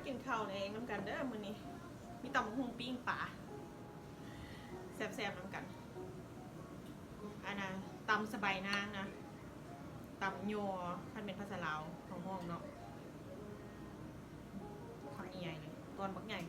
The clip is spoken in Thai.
กินข้าวเองน้ำกันเด้อมื้อนี้มีตำหุงปิ้งป่าแซ่บๆน้ำกันอันน่ะตำสบายนางนะตำยัวท่านเป็นภาษาลาวของห้องเนาะทำใหญ่เลยตอนบักใหญ่